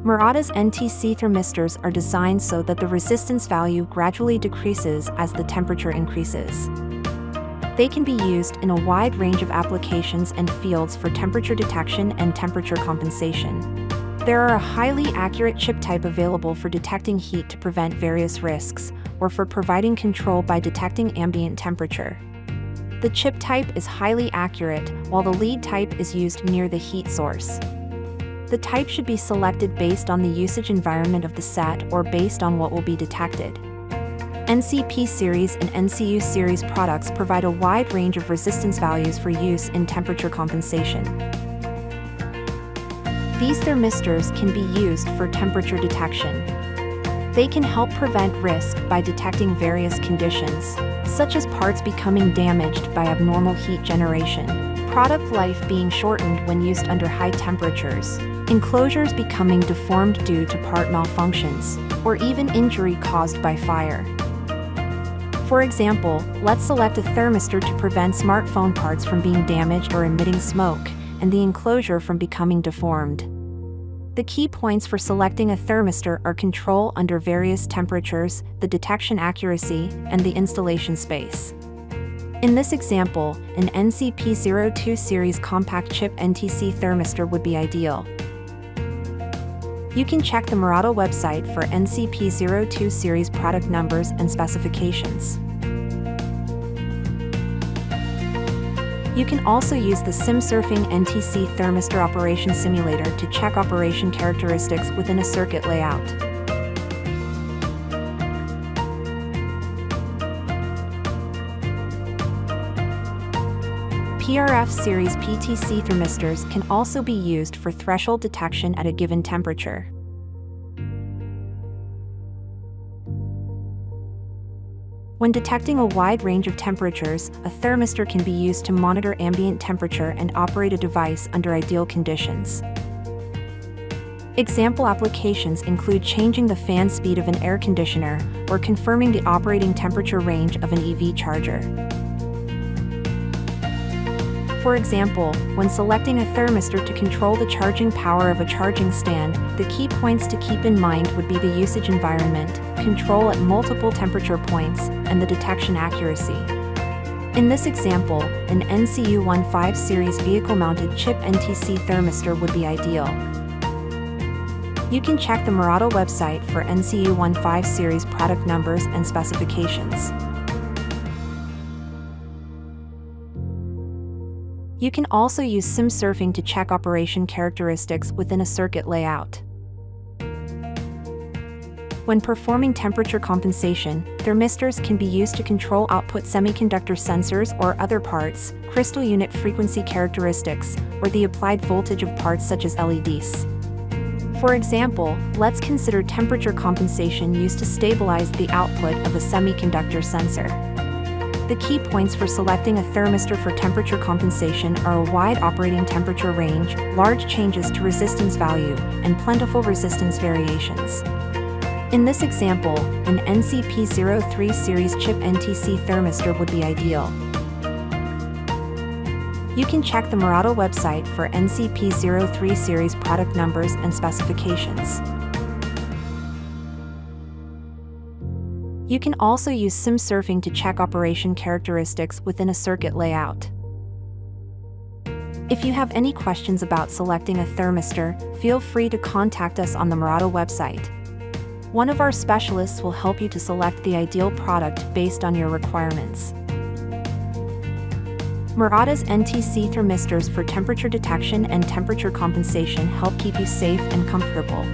Murata's NTC thermistors are designed so that the resistance value gradually decreases as the temperature increases. They can be used in a wide range of applications and fields for temperature detection and temperature compensation. There are a highly accurate chip type available for detecting heat to prevent various risks, or for providing control by detecting ambient temperature. The chip type is highly accurate, while the lead type is used near the heat source. The type should be selected based on the usage environment of the set or based on what will be detected. NCP series and NCU series products provide a wide range of resistance values for use in temperature compensation. These thermistors can be used for temperature detection. They can help prevent risk by detecting various conditions, such as parts becoming damaged by abnormal heat generation, product life being shortened when used under high temperatures, enclosures becoming deformed due to part malfunctions, or even injury caused by fire. For example, let's select a thermistor to prevent smartphone parts from being damaged or emitting smoke, and the enclosure from becoming deformed. The key points for selecting a thermistor are control under various temperatures, the detection accuracy, and the installation space. In this example, an NCP02 series compact chip NTC thermistor would be ideal. You can check the Murata website for NCP02 series product numbers and specifications. You can also use the SimSurfing NTC Thermistor Operation Simulator to check operation characteristics within a circuit layout. PRF series PTC thermistors can also be used for threshold detection at a given temperature. When detecting a wide range of temperatures, a thermistor can be used to monitor ambient temperature and operate a device under ideal conditions. Example applications include changing the fan speed of an air conditioner or confirming the operating temperature range of an EV charger. For example, when selecting a thermistor to control the charging power of a charging stand, the key points to keep in mind would be the usage environment, control at multiple temperature points, and the detection accuracy. In this example, an NCU15 series vehicle-mounted chip NTC thermistor would be ideal. You can check the Murata website for NCU15 series product numbers and specifications. You can also use SimSurfing to check operation characteristics within a circuit layout. When performing temperature compensation, thermistors can be used to control output semiconductor sensors or other parts, crystal unit frequency characteristics, or the applied voltage of parts such as LEDs. For example, let's consider temperature compensation used to stabilize the output of a semiconductor sensor. The key points for selecting a thermistor for temperature compensation are a wide operating temperature range, large changes to resistance value, and plentiful resistance variations. In this example, an NCP03 series chip NTC thermistor would be ideal. You can check the Murata website for NCP03 series product numbers and specifications. You can also use SimSurfing to check operation characteristics within a circuit layout. If you have any questions about selecting a thermistor, feel free to contact us on the Murata website. One of our specialists will help you to select the ideal product based on your requirements. Murata's NTC thermistors for temperature detection and temperature compensation help keep you safe and comfortable.